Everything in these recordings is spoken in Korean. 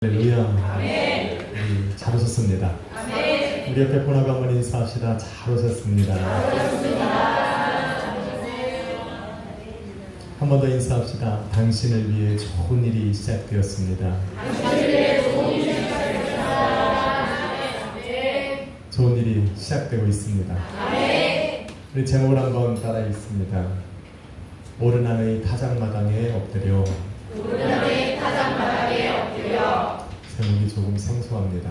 할렐루야. 우리 잘 오셨습니다. 우리 옆에 보나가 한번 인사합시다. 잘 오셨습니다. 한 번 더 인사합시다. 당신을 위해 좋은 일이 시작되었습니다. 좋은 일이 시작되고 있습니다. 우리 제목을 한번 따라 읽습니다. 오르난의 타작마당에 엎드려. 제목이 조금 생소합니다.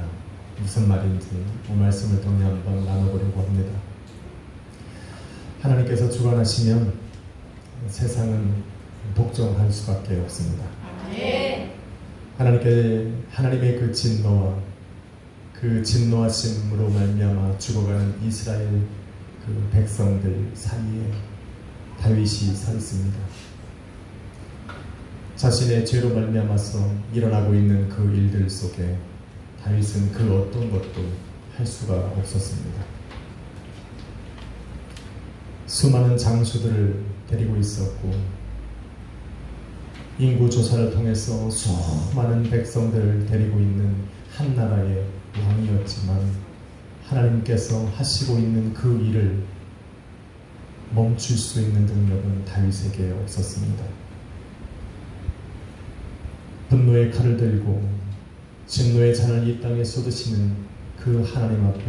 무슨 말인지 이 말씀을 통해 한번 나눠보려고 합니다. 하나님께서 주관하시면 세상은 복종할 수밖에 없습니다. 하나님의 그 진노하심으로 말미암아 죽어가는 이스라엘 그 백성들 사이에 다윗이 서 있습니다. 자신의 죄로 말미암아서 일어나고 있는 그 일들 속에 다윗은 그 어떤 것도 할 수가 없었습니다. 수많은 장수들을 데리고 있었고 인구 조사를 통해서 수많은 백성들을 데리고 있는 한 나라의 왕이었지만 하나님께서 하시고 있는 그 일을 멈출 수 있는 능력은 다윗에게 없었습니다. 분노의 칼을 들고 진노의 잔을 이 땅에 쏟으시는 그 하나님 앞에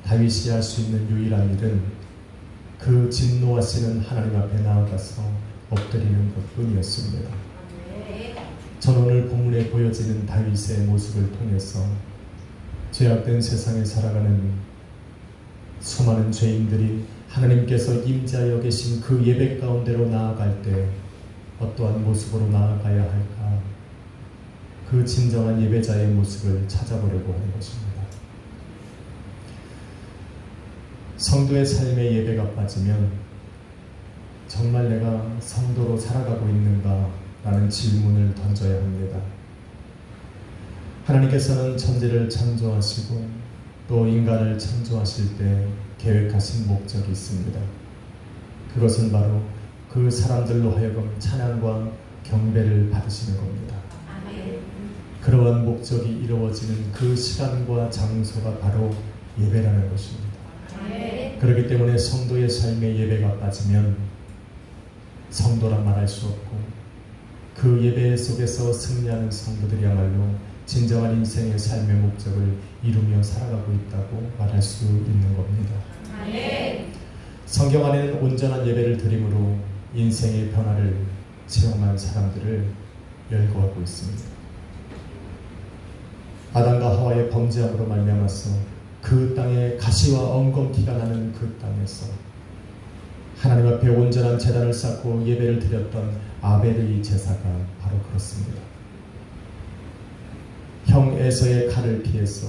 다윗이 할 수 있는 유일한 일은 그 진노하시는 하나님 앞에 나아가서 엎드리는 것뿐이었습니다. 저는 오늘 본문에 보여지는 다윗의 모습을 통해서 죄악된 세상에 살아가는 수많은 죄인들이 하나님께서 임재하여 계신 그 예배 가운데로 나아갈 때 어떠한 모습으로 나아가야 할까, 그 진정한 예배자의 모습을 찾아보려고 하는 것입니다. 성도의 삶에 예배가 빠지면 정말 내가 성도로 살아가고 있는가 라는 질문을 던져야 합니다. 하나님께서는 천지를 창조하시고 또 인간을 창조하실 때 계획하신 목적이 있습니다. 그것은 바로 그 사람들로 하여금 찬양과 경배를 받으시는 겁니다. 그러한 목적이 이루어지는 그 시간과 장소가 바로 예배라는 것입니다. 그렇기 때문에 성도의 삶에 예배가 빠지면 성도란 말할 수 없고 그 예배 속에서 승리하는 성도들이야말로 진정한 인생의 삶의 목적을 이루며 살아가고 있다고 말할 수 있는 겁니다. 성경 안에는 온전한 예배를 드림으로 인생의 변화를 체험한 사람들을 열거하고 있습니다. 아담과 하와의 범죄함으로 말미암아서 그 땅에 가시와 엉겅퀴가 나는 그 땅에서 하나님 앞에 온전한 제단을 쌓고 예배를 드렸던 아벨의 제사가 바로 그렇습니다. 형 에서의 칼을 피해서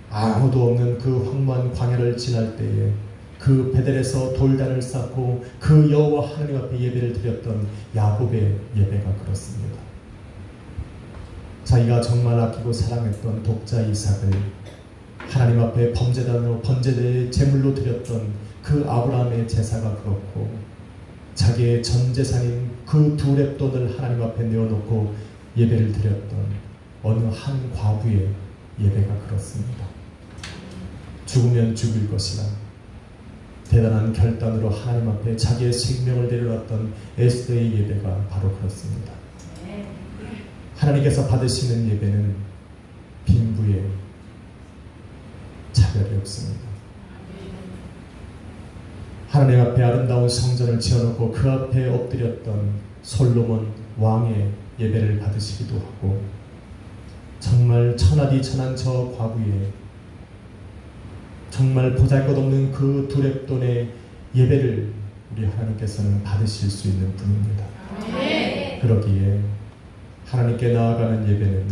아무도 없는 그 황무한 광야를 지날 때에 그 베델에서 돌단을 쌓고 그 여호와 하나님 앞에 예배를 드렸던 야곱의 예배가 그렇습니다. 자기가 정말 아끼고 사랑했던 독자 이삭을 하나님 앞에 번제대의 제물로 드렸던 그 아브라함의 제사가 그렇고 자기의 전 재산인 그 두 렙돈을 하나님 앞에 내어놓고 예배를 드렸던 어느 한 과부의 예배가 그렇습니다. 죽으면 죽을 것이라 대단한 결단으로 하나님 앞에 자기의 생명을 내려놨던 에스더의 예배가 바로 그렇습니다. 하나님께서 받으시는 예배는 빈부의 차별이 없습니다. 하나님 앞에 아름다운 성전을 지어놓고 그 앞에 엎드렸던 솔로몬 왕의 예배를 받으시기도 하고 정말 천하디천한 저 과부의 정말 보잘것없는 그 두 렙돈의 예배를 우리 하나님께서는 받으실 수 있는 분입니다. 그러기에 하나님께 나아가는 예배는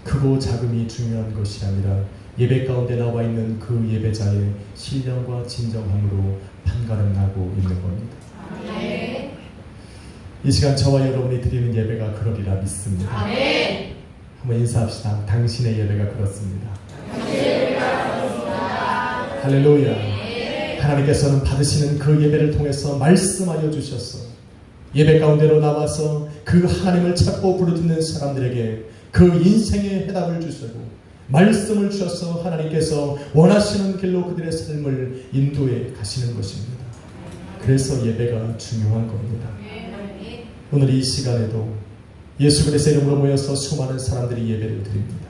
크고 작음이 중요한 것이 아니라 예배 가운데 나와 있는 그 예배자의 신령과 진정함으로 판가름 나고 있는 겁니다. 이 시간 저와 여러분이 드리는 예배가 그러리라 믿습니다. 한번 인사합시다. 당신의 예배가 그렇습니다. 할렐루야. 하나님께서는 받으시는 그 예배를 통해서 말씀하여 주셨어. 예배 가운데로 나와서 그 하나님을 찾고 부르짖는 사람들에게 그 인생의 해답을 주시고 말씀을 주셔서 하나님께서 원하시는 길로 그들의 삶을 인도해 가시는 것입니다. 그래서 예배가 중요한 겁니다. 오늘 이 시간에도 예수 그리스도의 이름으로 모여서 수많은 사람들이 예배를 드립니다.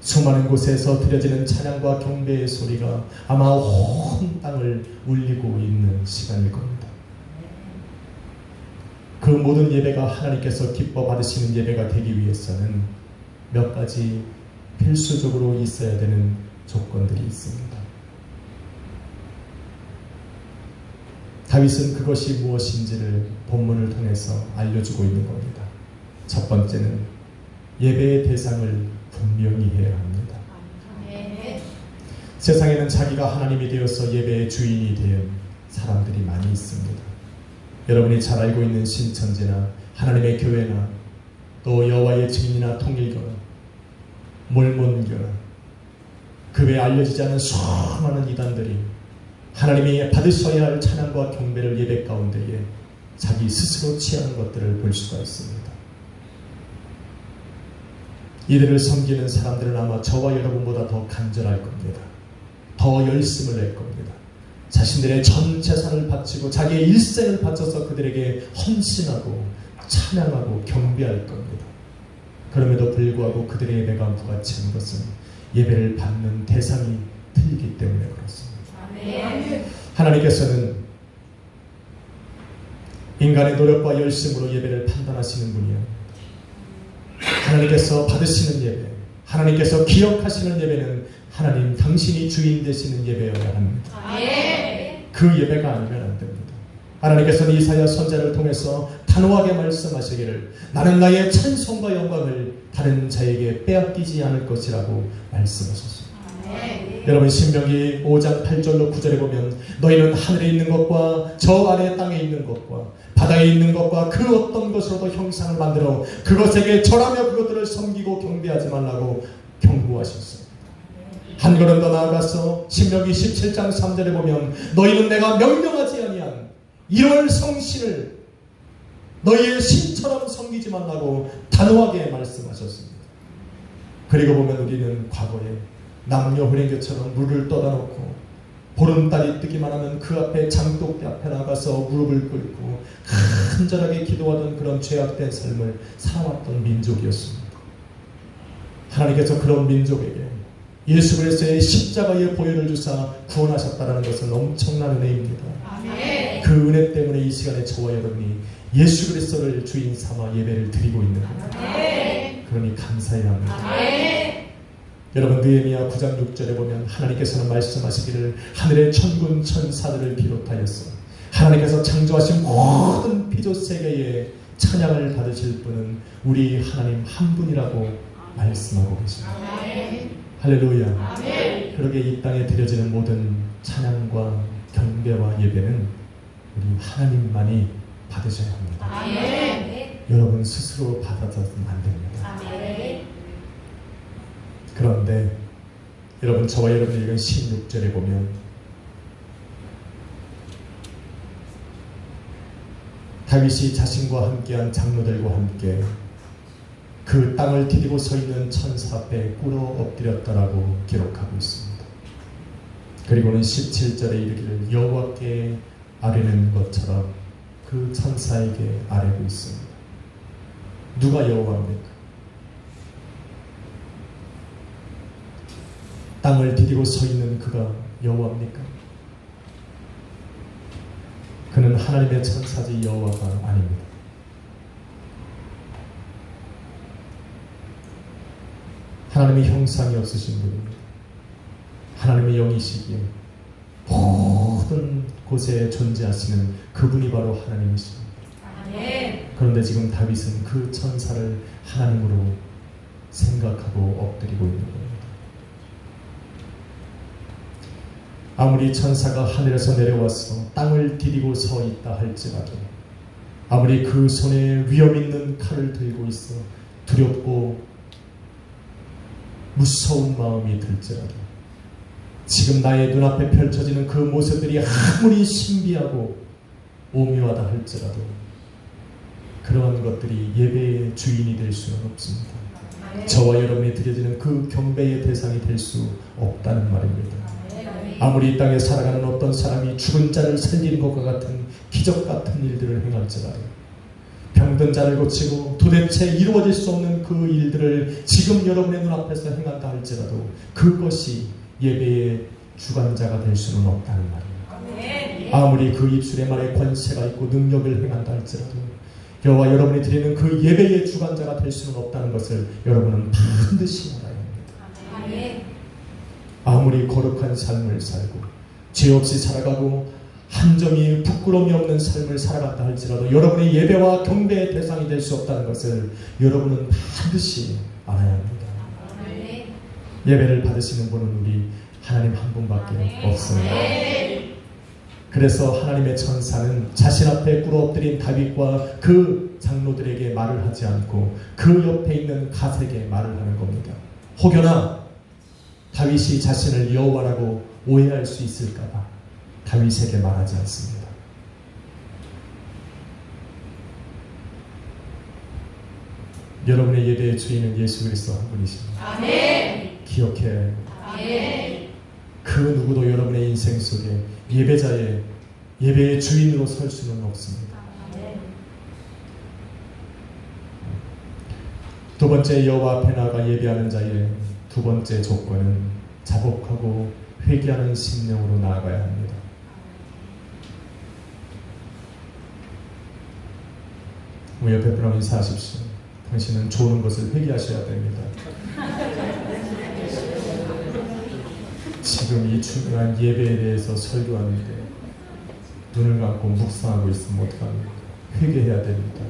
수많은 곳에서 드려지는 찬양과 경배의 소리가 아마 온 땅을 울리고 있는 시간일 겁니다. 그 모든 예배가 하나님께서 기뻐 받으시는 예배가 되기 위해서는 몇 가지 필수적으로 있어야 되는 조건들이 있습니다. 다윗은 그것이 무엇인지를 본문을 통해서 알려주고 있는 겁니다. 첫 번째는 예배의 대상을 분명히 해야 합니다. 세상에는 자기가 하나님이 되어서 예배의 주인이 된 사람들이 많이 있습니다. 여러분이 잘 알고 있는 신천지나 하나님의 교회나 또 여호와의 증인이나 통일교나 몰몬교나 그 외에 알려지지 않은 수많은 이단들이 하나님이 받으셔야 할 찬양과 경배를 예배 가운데에 자기 스스로 취하는 것들을 볼 수가 있습니다. 이들을 섬기는 사람들은 아마 저와 여러분보다 더 간절할 겁니다. 더 열심을 낼 겁니다. 자신들의 전 재산을 바치고 자기의 일생을 바쳐서 그들에게 헌신하고 찬양하고 경배할 겁니다. 그럼에도 불구하고 그들의 예배가 부가치한 것은 예배를 받는 대상이 틀리기 때문에 그렇습니다. 하나님께서는 인간의 노력과 열심으로 예배를 판단하시는 분이요, 하나님께서 받으시는 예배, 하나님께서 기억하시는 예배는 하나님 당신이 주인 되시는 예배여야 합니다. 그 예배가 아니면 안 됩니다. 하나님께서는 이사야 선지자를 통해서 단호하게 말씀하시기를 나는 나의 찬송과 영광을 다른 자에게 빼앗기지 않을 것이라고 말씀하셨습니다. 여러분 신명기 5장 8절로 9절에 보면 너희는 하늘에 있는 것과 저 아래 땅에 있는 것과 바다에 있는 것과 그 어떤 것으로도 형상을 만들어 그것에게 절하며 그것들을 섬기고 경배하지 말라고 경고하셨습니다. 한 걸음 더 나아가서 신명기 17장 3절에 보면 너희는 내가 명령하지 아니한 이런 성신을 너희의 신처럼 섬기지 말라고 단호하게 말씀하셨습니다. 그리고 보면 우리는 과거에 남녀 혼인교처럼 물을 떠다 놓고 보름달이 뜨기만 하면 그 앞에 장독대 앞에 나가서 무릎을 꿇고 간절하게 기도하던 그런 죄악된 삶을 살아왔던 민족이었습니다. 하나님께서 그런 민족에게 예수 그리스도의 십자가의 보혈을 주사 구원하셨다는 것은 엄청난 은혜입니다. 그 은혜 때문에 이 시간에 저와 여러분이 예수 그리스도를 주인 삼아 예배를 드리고 있는 겁니다. 그러니 감사해야 합니다. 여러분 느헤미야 9장 6절에 보면 하나님께서는 말씀하시기를 하늘의 천군 천사들을 비롯하여서 하나님께서 창조하신 모든 피조 세계에 찬양을 받으실 분은 우리 하나님 한 분이라고 말씀하고 계십니다. 할렐루야. 그러게 이 땅에 드려지는 모든 찬양과 경배와 예배는 우리 하나님만이 받으셔야 합니다. 여러분 스스로 받아서는 안 됩니다. 그런데 여러분 저와 여러분이 읽은 16절에 보면 다윗이 자신과 함께한 장로들과 함께 그 땅을 디디고 서 있는 천사 앞에 꿇어 엎드렸다라고 기록하고 있습니다. 그리고는 17절에 이르기를 여호와께 아뢰는 것처럼 그 천사에게 아뢰고 있습니다. 누가 여호와입니까? 땅을 디디고 서 있는 그가 여호와입니까? 그는 하나님의 천사지 여호와가 아닙니다. 하나님의 형상이 없으신 분입니다. 하나님의 영이시기에 모든 곳에 존재하시는 그분이 바로 하나님이십니다. 그런데 지금 다윗은 그 천사를 하나님으로 생각하고 엎드리고 있는 겁니다. 아무리 천사가 하늘에서 내려와서 땅을 디디고 서 있다 할지라도 아무리 그 손에 위험 있는 칼을 들고 있어 두렵고 무서운 마음이 들지라도 지금 나의 눈앞에 펼쳐지는 그 모습들이 아무리 신비하고 오묘하다 할지라도 그러한 것들이 예배의 주인이 될 수는 없습니다. 저와 여러분이 드려지는 그 경배의 대상이 될 수 없다는 말입니다. 아무리 이 땅에 살아가는 어떤 사람이 죽은 자를 살리는 것과 같은 기적 같은 일들을 행할지라도, 병든 자를 고치고 도대체 이루어질 수 없는 그 일들을 지금 여러분의 눈앞에서 행한다 할지라도 그것이 예배의 주관자가 될 수는 없다는 말입니다. 아무리 그 입술에 말에 권세가 있고 능력을 행한다 할지라도 여호와 여러분이 드리는 그 예배의 주관자가 될 수는 없다는 것을 여러분은 반드시 알아야 합니다. 아무리 거룩한 삶을 살고 죄 없이 살아가고 한 점이 부끄러움이 없는 삶을 살아간다 할지라도 여러분의 예배와 경배의 대상이 될 수 없다는 것을 여러분은 반드시 알아야 합니다. 예배를 받으시는 분은 우리 하나님 한 분밖에 없습니다. 그래서 하나님의 천사는 자신 앞에 꿇어엎드린 다윗과 그 장로들에게 말을 하지 않고 그 옆에 있는 갓에게 말을 하는 겁니다. 혹여나 다윗이 자신을 여호와라고 오해할 수 있을까봐 다윗에게 말하지 않습니다. 여러분의 예배의 주인은 예수 그리스도 한 분이십니다. 아멘. 기억해. 아멘. 그 누구도 여러분의 인생 속에 예배의 주인으로 설 수는 없습니다. 아멘. 두 번째, 여호와 앞에 나아가 예배하는 자의 두 번째 조건은 자복하고 회개하는 심령으로 나아가야 합니다. 우리 옆에 분하고 인사하십시오. 당신은 좋은 것을 회개하셔야 됩니다. 지금 이 중요한 예배에 대해서 설교하는데 눈을 감고 묵상하고 있으면 어떡합니까? 회개해야 됩니다.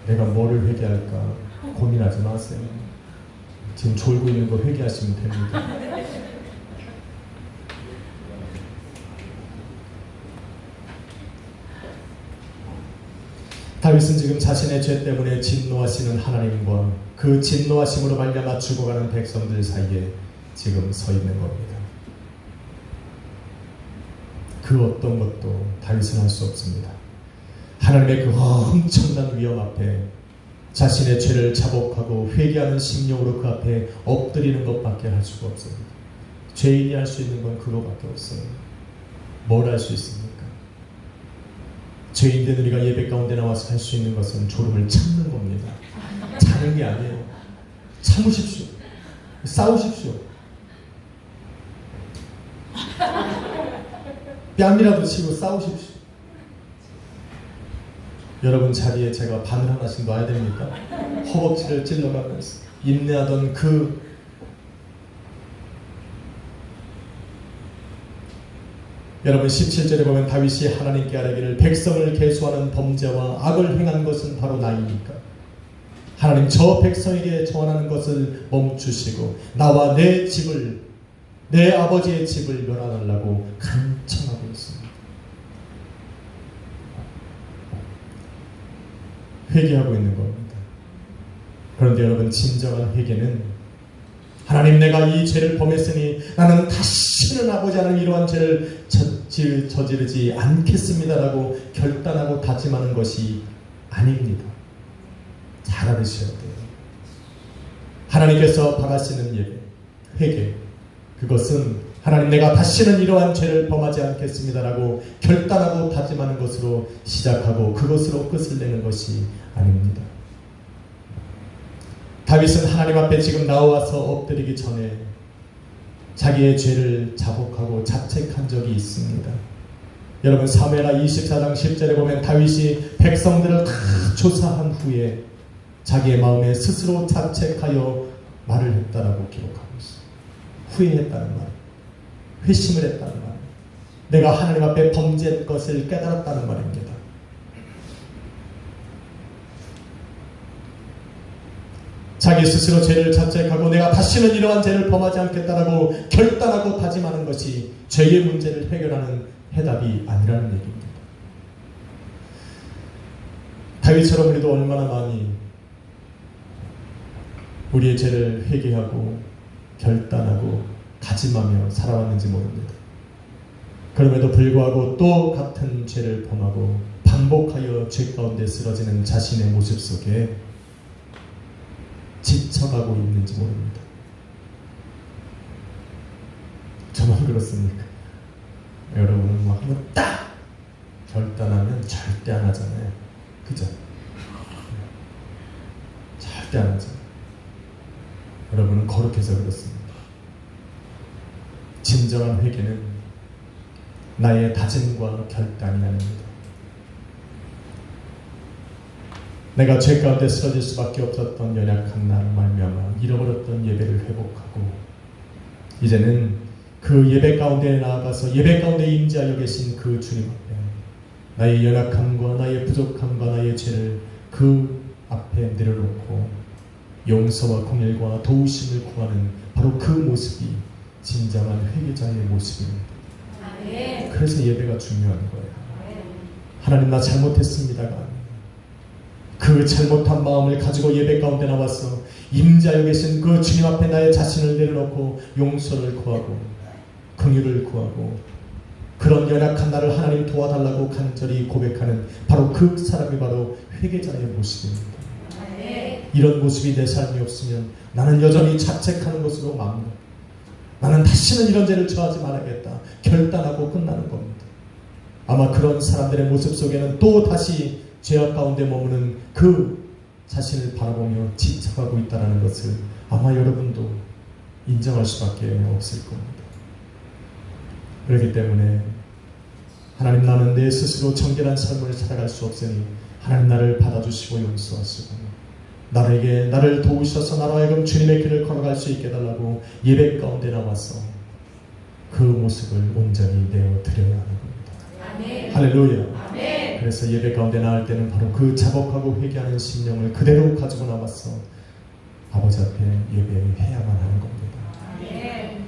내가 뭐를 회개할까 고민하지 마세요. 지금 졸고 있는 거 회개하시면 됩니다. 다윗은 지금 자신의 죄 때문에 진노하시는 하나님과 그 진노하심으로 말미암아 죽어가는 백성들 사이에 지금 서 있는 겁니다. 그 어떤 것도 다윗은 할 수 없습니다. 하나님의 그 엄청난 위험 앞에 자신의 죄를 자복하고 회개하는 심령으로 그 앞에 엎드리는 것밖에 할 수가 없습니다. 죄인이 할 수 있는 건 그거밖에 없어요. 뭘 할 수 있습니까? 죄인된 우리가 예배 가운데 나와서 할 수 있는 것은 졸음을 참는 겁니다. 자는 게 아니에요. 참으십시오. 싸우십시오. 뺨이라도 치고 싸우십시오. 여러분 자리에 제가 바늘 하나씩 놔야 됩니까? 허벅지를 찔러가면서 인내하던 여러분 17절에 보면 다윗이 하나님께 아뢰기를 백성을 계수하는 범죄와 악을 행한 것은 바로 나이니까 하나님 저 백성에게 전하는 것을 멈추시고 나와 내 집을 내 아버지의 집을 멸하달라고 간청하고 있습니다. 회개하고 있는 겁니다. 그런데 여러분 진정한 회개는 하나님 내가 이 죄를 범했으니 나는 다시는 아버지 하나님 이러한 죄를 저지르지 않겠습니다라고 결단하고 다짐하는 것이 아닙니다. 잘 알으셔야 돼요. 하나님께서 바라시는 예배, 회개, 그것은 하나님 내가 다시는 이러한 죄를 범하지 않겠습니다라고 결단하고 다짐하는 것으로 시작하고 그것으로 끝을 내는 것이 아닙니다. 다윗은 하나님 앞에 지금 나와서 엎드리기 전에 자기의 죄를 자복하고 자책한 적이 있습니다. 여러분 사무엘하 24장 10절에 보면 다윗이 백성들을 다 조사한 후에 자기의 마음에 스스로 자책하여 말을 했다라고 기록하고 있습니다. 후회했다는 말, 회심을 했다는 말, 내가 하나님 앞에 범죄한 것을 깨달았다는 말입니다. 자기 스스로 죄를 자책하고 내가 다시는 이러한 죄를 범하지 않겠다라고 결단하고 다짐하는 것이 죄의 문제를 해결하는 해답이 아니라는 얘기입니다. 다윗처럼 우리도 얼마나 많이 우리의 죄를 회개하고 결단하고 다짐하며 살아왔는지 모릅니다. 그럼에도 불구하고 또 같은 죄를 범하고 반복하여 죄 가운데 쓰러지는 자신의 모습 속에 지쳐가고 있는지 모릅니다. 저만 그렇습니까? 여러분은 뭐 한번 딱 결단하면 절대 안 하잖아요. 그죠? 절대 안 하잖아요. 여러분은 거룩해서 그렇습니다. 진정한 회개는 나의 다짐과 결단이 아닙니다. 내가 죄 가운데 쓰러질 수밖에 없었던 연약한 나로 말미암아 잃어버렸던 예배를 회복하고 이제는 그 예배 가운데 나아가서 예배 가운데 임재하여 계신 그 주님 앞에 나의 연약함과 나의 부족함과 나의 죄를 그 앞에 내려놓고 용서와 긍휼과 도우심을 구하는 바로 그 모습이 진정한 회개자의 모습입니다. 그래서 예배가 중요한 거예요. 하나님, 나 잘못했습니다가 아니에요. 그 잘못한 마음을 가지고 예배 가운데 나와서 임재하여 계신 그 주님 앞에 나의 자신을 내려놓고 용서를 구하고 긍휼을 구하고 그런 연약한 나를 하나님 도와달라고 간절히 고백하는 바로 그 사람이 바로 회개자의 모습입니다. 이런 모습이 내 삶이 없으면 나는 여전히 자책하는 것으로 맙니다. 나는 다시는 이런 죄를 저하지 말아야겠다 결단하고 끝나는 겁니다. 아마 그런 사람들의 모습 속에는 또 다시 죄악 가운데 머무는 그 자신을 바라보며 지쳐가고 있다는 것을 아마 여러분도 인정할 수밖에 없을 겁니다. 그렇기 때문에 하나님, 나는 내 스스로 정결한 삶을 살아갈 수 없으니 하나님 나를 받아주시고 용서하시고 나를 도우셔서 나로 하여금 주님의 길을 걸어갈 수 있게 해달라고 예배 가운데 나와서 그 모습을 온전히 내어드려야 하는 겁니다. 아멘. 할렐루야. 아멘. 그래서 예배 가운데 나올 때는 바로 그 자복하고 회개하는 심령을 그대로 가지고 나와서 아버지 앞에 예배해야만 하는 겁니다. 아멘.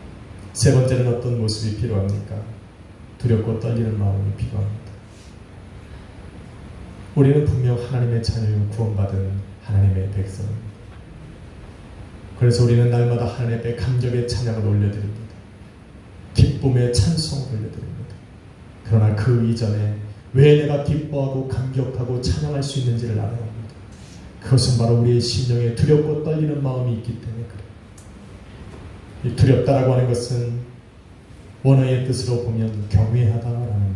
세 번째는 어떤 모습이 필요합니까? 두렵고 떨리는 마음이 필요합니다. 우리는 분명 하나님의 자녀요 구원받은 하나님의 백성입니다. 그래서 우리는 날마다 하나님 앞에 감격의 찬양을 올려드립니다. 기쁨의 찬송을 올려드립니다. 그러나 그 이전에 왜 내가 기뻐하고 감격하고 찬양할 수 있는지를 알아야 합니다. 그것은 바로 우리의 심령에 두렵고 떨리는 마음이 있기 때문에 그래요. 이 두렵다라고 하는 것은 원어의 뜻으로 보면 경외하다라는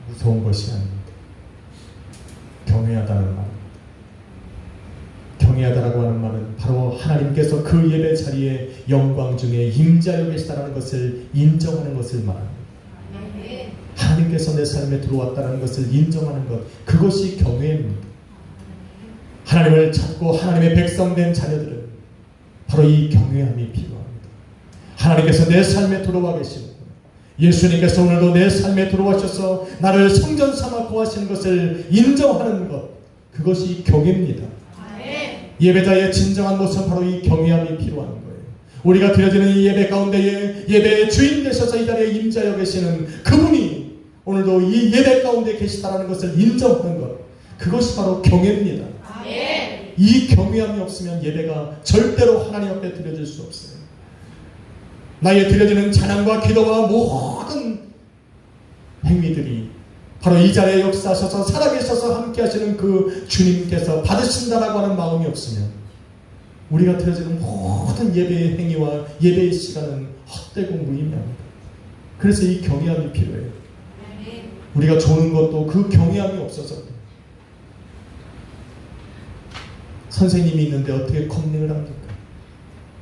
무서운 것이 아닙니다. 경외하다는 말입니다. 경외하다라고 하는 말은 바로 하나님께서 그 예배 자리에 영광 중에 임재하여 계시다라는 것을 인정하는 것을 말합니다. 하나님께서 내 삶에 들어왔다는 것을 인정하는 것, 그것이 경외입니다. 하나님을 찾고 하나님의 백성된 자녀들은 바로 이 경외함이 필요합니다. 하나님께서 내 삶에 들어와 계시고 예수님께서 오늘도 내 삶에 들어와셔서 나를 성전 삼아 구하시는 것을 인정하는 것, 그것이 경외입니다. 예배자의 진정한 모습은 바로 이 경외함이 필요한 거예요. 우리가 드려지는 이 예배 가운데에 예배의 주인 되셔서 이 자리에 임재하여 계시는 그분이 오늘도 이 예배 가운데 계시다는 것을 인정하는 것, 그것이 바로 경외입니다. 이 경외함이 없으면 예배가 절대로 하나님 앞에 드려질 수 없어요. 나의 드려지는 찬양과 기도와 모든 행위들이 바로 이 자리에 역사하셔서 살아계셔서 함께 하시는 그 주님께서 받으신다라고 하는 마음이 없으면 우리가 드려지는 모든 예배의 행위와 예배의 시간은 헛되고 무의미합니다. 그래서 이 경외함이 필요해요. 우리가 조는 것도 그 경외함이 없어서 선생님이 있는데 어떻게 컨닝을 합니까?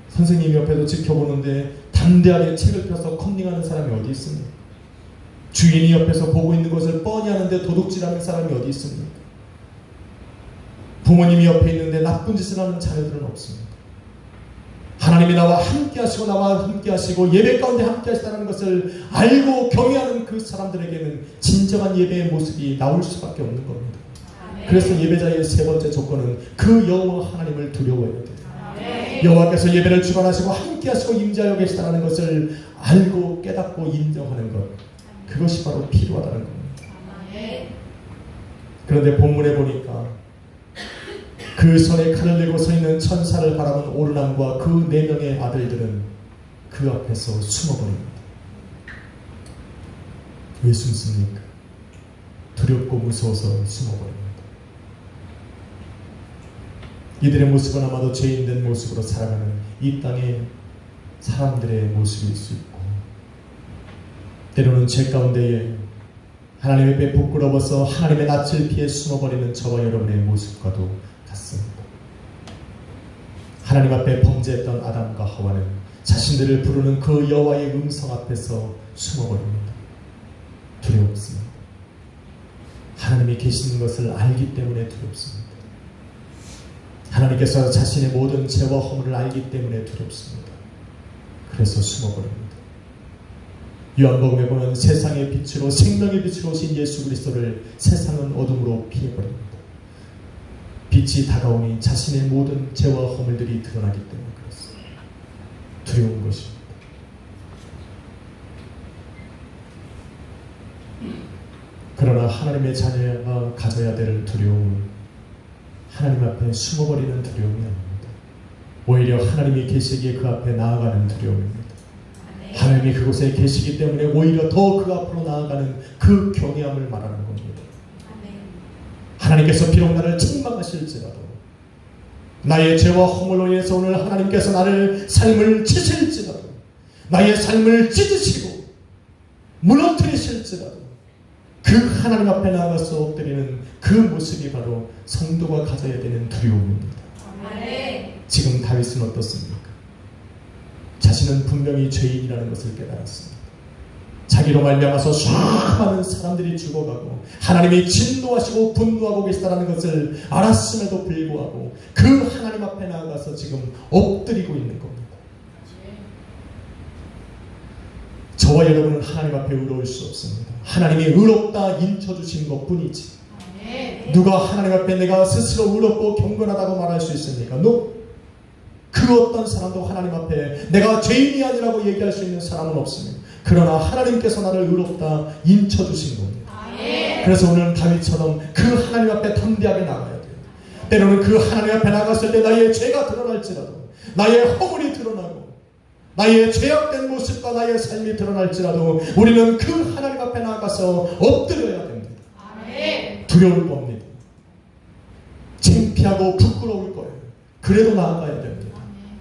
선생님 옆에서 지켜보는데 담대하게 책을 펴서 컨닝하는 사람이 어디 있습니까? 주인이 옆에서 보고 있는 것을 뻔히 하는데 도둑질하는 사람이 어디 있습니까? 부모님이 옆에 있는데 나쁜 짓을 하는 자녀들은 없습니다. 하나님이 나와 함께 하시고 나와 함께 하시고 예배 가운데 함께 하시다는 것을 알고 경외하는 그 사람들에게는 진정한 예배의 모습이 나올 수밖에 없는 겁니다. 그래서 예배자의 세 번째 조건은 그 여호와 하나님을 두려워해야 돼요. 여호와께서 예배를 주관하시고 함께 하시고 임재하여 계시다는 것을 알고 깨닫고 인정하는 것, 그것이 바로 필요하다는 겁니다. 그런데 본문에 보니까 그 손에 칼을 들고 서 있는 천사를 바라본 오르남과 그 4명의 아들들은 그 앞에서 숨어버립니다. 왜 숨습니까? 두렵고 무서워서 숨어버립니다. 이들의 모습은 아마도 죄인된 모습으로 살아가는 이 땅의 사람들의 모습일 수 있고, 때로는 죄 가운데에 하나님의 앞에 부끄러워서 하나님의 낯을 피해 숨어버리는 저와 여러분의 모습과도 같습니다. 하나님 앞에 범죄했던 아담과 하와는 자신들을 부르는 그 여호와의 음성 앞에서 숨어버립니다. 두렵습니다. 하나님이 계시는 것을 알기 때문에 두렵습니다. 하나님께서 자신의 모든 죄와 허물을 알기 때문에 두렵습니다. 그래서 숨어버립니다. 요한복음에 보면 세상의 빛으로 생명의 빛으로 오신 예수 그리스도를 세상은 어둠으로 피해버립니다. 빛이 다가오니 자신의 모든 죄와 허물들이 드러나기 때문에 그렇습니다. 두려운 것입니다. 그러나 하나님의 자녀가 가져야 될 두려움은 하나님 앞에 숨어버리는 두려움이 아닙니다. 오히려 하나님이 계시기에 그 앞에 나아가는 두려움입니다. 하나님이 그곳에 계시기 때문에 오히려 더 그 앞으로 나아가는 그 경외함을 말하는 겁니다. 하나님께서 비록 나를 책망하실지라도, 나의 죄와 허물로 인해서 오늘 하나님께서 나를 삶을 치실지라도, 나의 삶을 찢으시고 무너뜨리실지라도 그 하나님 앞에 나아가서 엎드리는 그 모습이 바로 성도가 가져야 되는 두려움입니다. 지금 다윗은 어떻습니까? 자신은 분명히 죄인이라는 것을 깨달았습니다. 자기로 말미암아서 수많은 사람들이 죽어가고 하나님이 진노하시고 분노하고 계시다는 것을 알았음에도 불구하고 그 하나님 앞에 나아가서 지금 엎드리고 있는 겁니다. 저와 여러분은 하나님 앞에 의로울 수 없습니다. 하나님이 의롭다 인쳐주신 것뿐이지, 누가 하나님 앞에 내가 스스로 의롭고 경건하다고 말할 수 있습니까? 그 어떤 사람도 하나님 앞에 내가 죄인이 아니라고 얘기할 수 있는 사람은 없습니다. 그러나 하나님께서 나를 의롭다 인쳐주신 겁니다. 그래서 오늘 다윗처럼 그 하나님 앞에 담대하게 나가야 돼요. 때로는 그 하나님 앞에 나갔을 때 나의 죄가 드러날지라도, 나의 허물이 드러나고 나의 죄악된 모습과 나의 삶이 드러날지라도 우리는 그 하나님 앞에 나가서 엎드려야 됩니다. 두려울 겁니다. 창피하고 부끄러울 거예요. 그래도 나아가야 됩니다.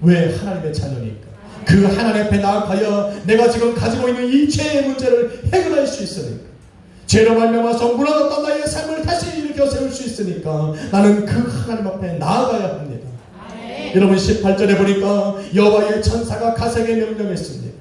왜? 하나님의 자녀니까. 그 하나님 앞에 나아가야 내가 지금 가지고 있는 이 죄의 문제를 해결할 수 있으니까, 죄로 말미암아서 무너졌던 나의 삶을 다시 일으켜 세울 수 있으니까 나는 그 하나님 앞에 나아가야 합니다. 여러분 18절에 보니까 여호와의 천사가 가세에게 명령했습니다.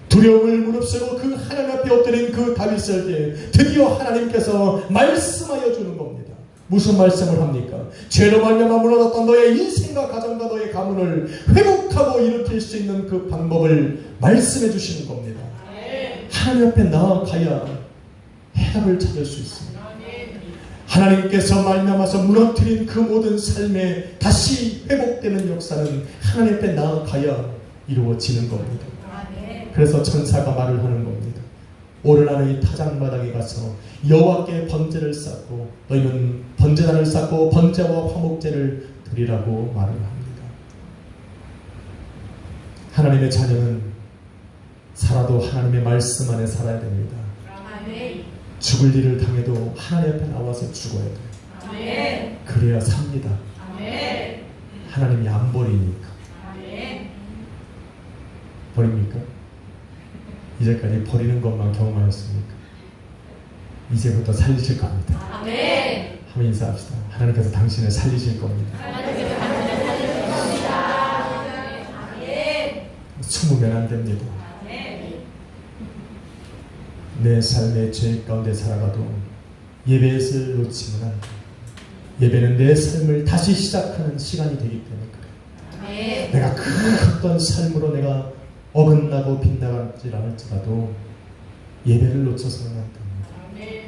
두려움을 무릅쓰고 그 하나님 앞에 엎드린 그 다윗에게 드디어 하나님께서 말씀하여 주는 겁니다. 무슨 말씀을 합니까? 죄로 말미암아 무너졌던 너의 인생과 가정과 너의 가문을 회복하고 일으킬 수 있는 그 방법을 말씀해 주시는 겁니다. 하나님 앞에 나아가야 해답을 찾을 수 있습니다. 하나님께서 말미암아서 무너뜨린 그 모든 삶에 다시 회복되는 역사는 하나님 앞에 나아가야 이루어지는 겁니다. 그래서 천사가 말을 하는 겁니다. 오르나는 이 타작마당에 가서 여호와께 번제를 쌓고 너희는 번제단을 쌓고 번제와 화목제를 드리라고 말을 합니다. 하나님의 자녀는 살아도 하나님의 말씀 안에 살아야 됩니다. 죽을 일을 당해도 하나님 앞에 나와서 죽어야 돼요. 그래야 삽니다. 하나님이 안 버리니까. 버립니까? 이제까지 버리는 것만 경험하였습니까? 이제부터 살리실 겁니다. 한번 인사합시다. 하나님께서 당신을 살리실 겁니다. 숨으면 안 됩니다. 내 삶의 죄 가운데 살아가도 예배를 놓치면 안 돼요. 예배는 내 삶을 다시 시작하는 시간이 되기 때문에 그래요. 내가 그 어떤 삶으로 내가 어긋나고 빗나가지 않을지라도 예배를 놓쳐서는 안 됩니다.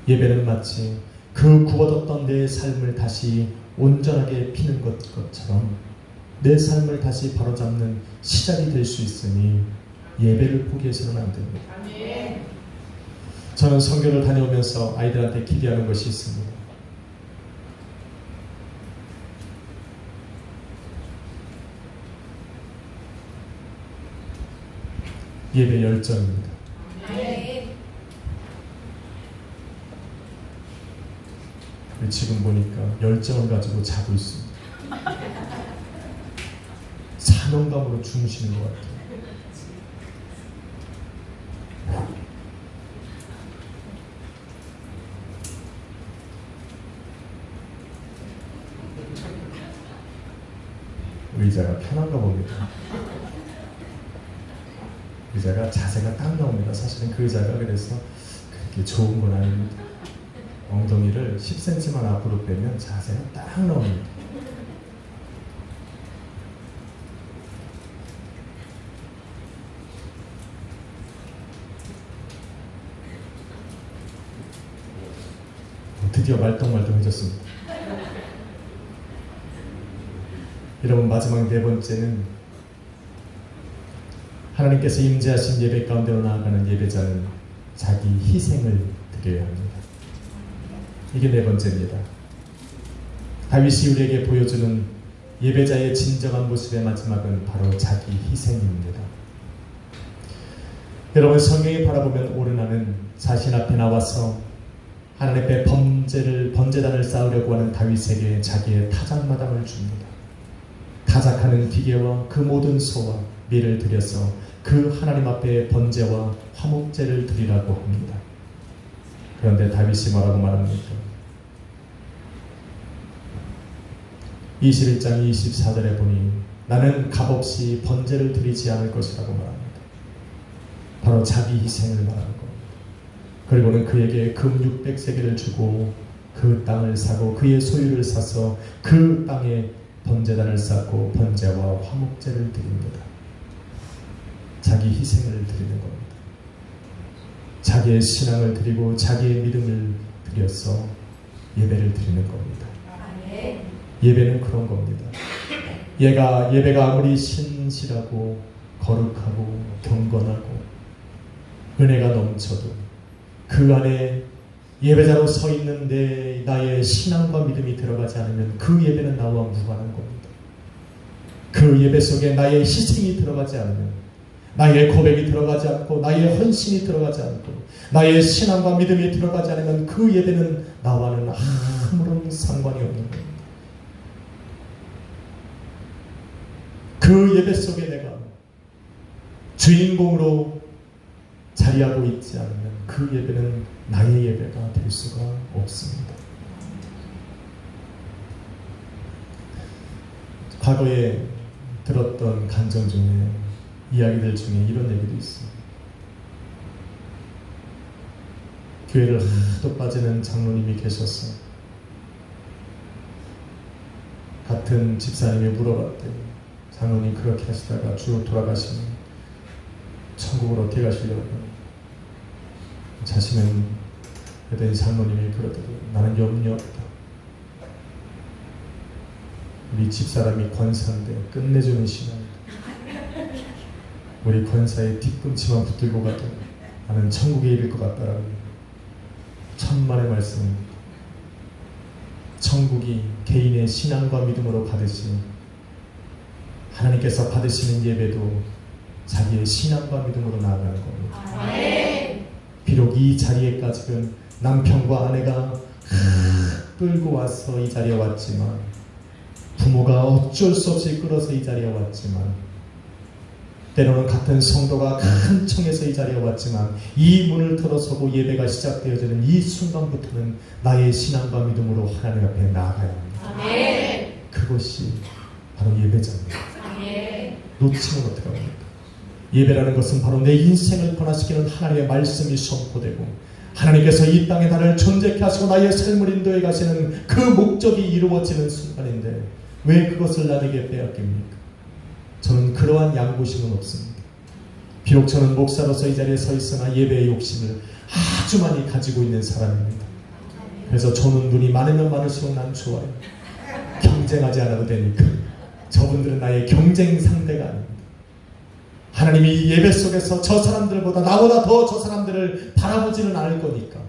예배는 마치 그 구워졌던 내 삶을 다시 온전하게 피는 것처럼 내 삶을 다시 바로잡는 시작이 될 수 있으니 예배를 포기해서는 안 됩니다. 저는 선교를 다녀오면서 아이들한테 기대하는 것이 있습니다. 예배 열정입니다. 지금 보니까 열정을 가지고 자고 있습니다. 사명감으로 주무시는 것 같아요. 의자가 편한가 봅니다. 의자가 자세가 딱 나옵니다. 사실은 그 의자가 그래서 그렇게 좋은 건 아닙니다. 엉덩이를 10cm만 앞으로 빼면 자세가 딱 나옵니다. 드디어 말똥말똥해졌습니다. 여러분, 마지막 네 번째는 하나님께서 임재하신 예배 가운데로 나아가는 예배자는 자기 희생을 드려야 합니다. 이게 네 번째입니다. 다윗이 우리에게 보여주는 예배자의 진정한 모습의 마지막은 바로 자기 희생입니다. 여러분, 성경에 바라보면 오르나는 자신 앞에 나와서 하나님 앞에 번제단을 쌓으려고 하는 다윗에게 자기의 타작마당을 줍니다. 타작하는 기계와 그 모든 소와 밀을 들여서 그 하나님 앞에 번제와 화목제를 드리라고 합니다. 그런데 다윗이 뭐라고 말합니까? 21장 24절에 보니 나는 값없이 번제를 드리지 않을 것이라고 말합니다. 바로 자기 희생을 말하는 겁니다. 그리고는 그에게 금 600세겔을 주고 그 땅을 사고 그의 소유를 사서 그 땅에 번제단을 쌓고 번제와 화목제를 드립니다. 자기 희생을 드리는 겁니다. 자기의 신앙을 드리고 자기의 믿음을 드려서 예배를 드리는 겁니다. 예배는 그런 겁니다. 예배가 아무리 신실하고 거룩하고 경건하고 은혜가 넘쳐도 그 안에 예배자로 서 있는 나의 신앙과 믿음이 들어가지 않으면 그 예배는 나와 무관한 겁니다. 그 예배 속에 나의 희생이 들어가지 않으면, 나의 고백이 들어가지 않고 나의 헌신이 들어가지 않고 나의 신앙과 믿음이 들어가지 않으면 그 예배는 나와는 아무런 상관이 없는 겁니다. 그 예배 속에 내가 주인공으로 자리하고 있지 않으면 그 예배는 나의 예배가 될 수가 없습니다. 과거에 들었던 간증 중에, 이야기들 중에 이런 얘기도 있습니다. 교회를 하도 빠지는 장로님이 계셨어요. 같은 집사님이 물어봤대요. 장로님 그렇게 하시다가 주로 돌아가시면 천국으로 어떻게 가시려고요? 자신은 그랬더니 장로님이 그러더라고요. 나는 염려 없다. 우리 집사람이 권사인데 끝내주는 신앙이다. 우리 권사의 뒤꿈치만 붙들고 가도 나는 천국에 이를 것 같다라고. 천만의 말씀입니다. 천국이 개인의 신앙과 믿음으로 받으시 하나님께서 받으시는 예배도 자기의 신앙과 믿음으로 나아가는 겁니다. 비록 이 자리에까지는 남편과 아내가 끌고 와서 이 자리에 왔지만, 부모가 어쩔 수 없이 끌어서 이 자리에 왔지만, 때로는 같은 성도가 큰 청에서 이 자리에 왔지만, 이 문을 들어서고 예배가 시작되어지는 이 순간부터는 나의 신앙과 믿음으로 하나님 앞에 나아가야 합니다. 그것이 바로 예배자입니다. 놓치면 어떡합니까? 예배라는 것은 바로 내 인생을 변화시키는 하나님의 말씀이 선포되고 하나님께서 이 땅에 나를 존재케 하시고 나의 삶을 인도해 가시는 그 목적이 이루어지는 순간인데 왜 그것을 나에게 빼앗깁니까? 저는 그러한 양보심은 없습니다. 비록 저는 목사로서 이 자리에 서 있으나 예배의 욕심을 아주 많이 가지고 있는 사람입니다. 그래서 저는 눈이 많으면 많을수록 난 좋아요. 경쟁하지 않아도 되니까. 저분들은 나의 경쟁 상대가 아닙니다. 하나님이 예배 속에서 저 사람들보다 나보다 더 저 사람들을 바라보지는 않을 거니까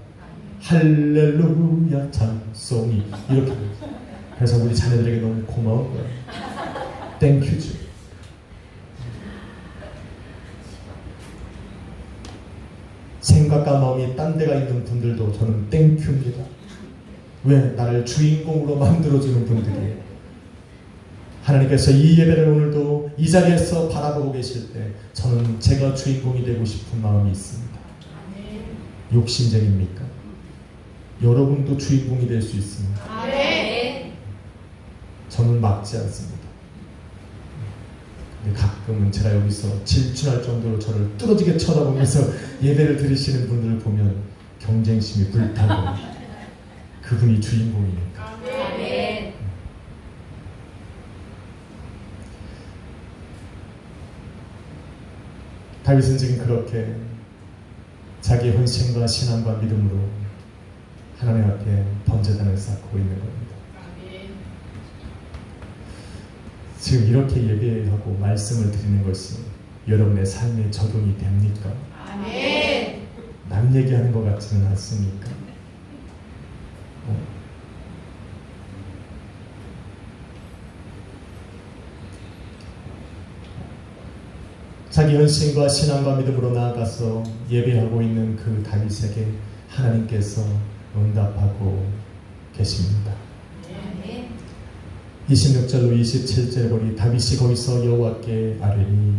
할렐루야 찬송이 이렇게 됩니다. 그래서 우리 자녀들에게 너무 고마운 거예요. 땡큐죠. 생각과 마음이 딴 데가 있는 분들도 저는 땡큐입니다. 왜? 나를 주인공으로 만들어주는 분들이에요. 하나님께서 이 예배를 오늘도 이 자리에서 바라보고 계실 때 저는 제가 주인공이 되고 싶은 마음이 있습니다. 욕심쟁입니까? 여러분도 주인공이 될 수 있습니다. 저는 막지 않습니다. 근데 가끔은 제가 여기서 질투할 정도로 저를 뚫어지게 쳐다보면서 예배를 드리시는 분들을 보면 경쟁심이 불타고 그분이 주인공이니까. 다윗은 지금 그렇게 자기 헌신과 신앙과 믿음으로 하나님 앞에 번제단을 쌓고 있는 겁니다. 지금 이렇게 예배하고 말씀을 드리는 것이 여러분의 삶에 적용이 됩니까? 남 얘기하는 것 같지는 않습니까? 자기 헌신과 신앙과 믿음으로 나아가서 예배하고 있는 그 다윗에게 하나님께서 응답하고 계십니다. 26절로 27절에 보니 다윗이 거기서 여호와께 아뢰니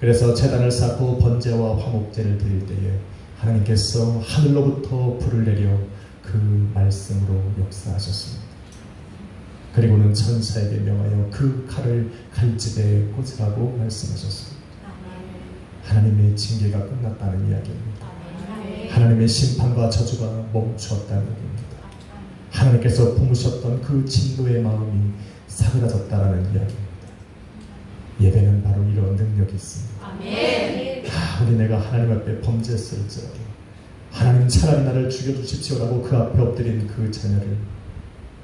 그래서 제단을 쌓고 번제와 화목제를 드릴 때에 하나님께서 하늘로부터 불을 내려 그 말씀으로 역사하셨습니다. 그리고는 천사에게 명하여 그 칼을 칼집에 꽂으라고 말씀하셨습니다. 하나님의 징계가 끝났다는 이야기입니다. 하나님의 심판과 저주가 멈추었다는 얘기입니다. 하나님께서 품으셨던 그 진노의 마음이 사그라졌다는 이야기입니다. 예배는 바로 이런 능력이 있습니다. 우리 내가 하나님 앞에 범죄했을지라도 하나님 차라리 나를 죽여주십시오라고 그 앞에 엎드린 그 자녀를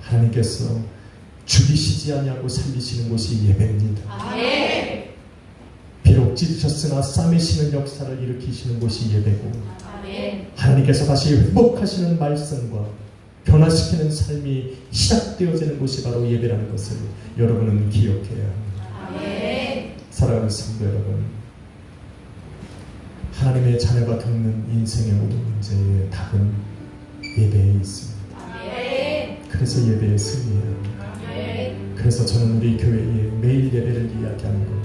하나님께서 죽이시지 아니하고 살리시는 곳이 예배입니다. 비록 찢으셨으나 싸매시는 역사를 일으키시는 곳이 예배고 하나님께서 다시 회복하시는 말씀과 변화시키는 삶이 시작되어지는 곳이 바로 예배라는 것을 여러분은 기억해야 합니다. 사랑하는 성도 여러분, 하나님의 자녀가 겪는 인생의 모든 문제의 답은 예배에 있습니다. 그래서 예배에 승리해야 합니다. 그래서 저는 우리 교회에 매일 예배를 이야기하는 겁니다.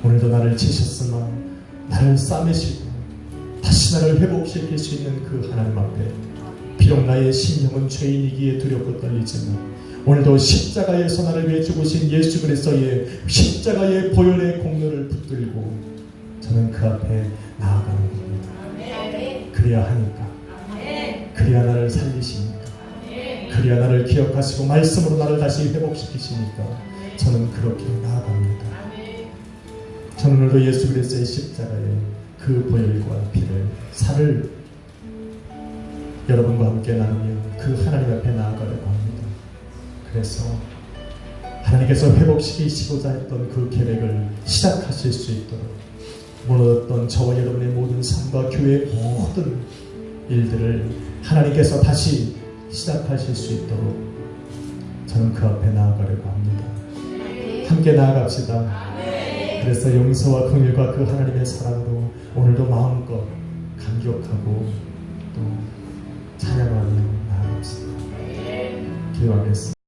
오늘도 나를 치셨으나 나를 싸매시고 다시 나를 회복시킬 수 있는 그 하나님 앞에 비록 나의 심령은 죄인이기에 두렵고 떨리지만 오늘도 십자가에서 나를 위해 죽으신 예수 그리스도의 십자가의 보혈의 공로를 붙들고 저는 그 앞에 나아가는 겁니다. 그래야 하니까, 그래야 나를 살리시니까, 그래야 나를 기억하시고 말씀으로 나를 다시 회복시키시니까 저는 그렇게 나아갑니다. 저는 오늘도 예수 그리스도의 십자가에 그 보혈과 피를 살을 여러분과 함께 나누며 그 하나님 앞에 나아가려고 합니다. 그래서 하나님께서 회복시키시고자 했던 그 계획을 시작하실 수 있도록 무너졌던 저와 여러분의 모든 삶과 교회의 모든 일들을 하나님께서 다시 시작하실 수 있도록 저는 그 앞에 나아가려고 합니다. 함께 나아갑시다. 그래서 용서와 긍휼과 그 하나님의 사랑으로 오늘도 마음껏 감격하고 또 찬양하며 나아갑시다. 기도하겠습니다.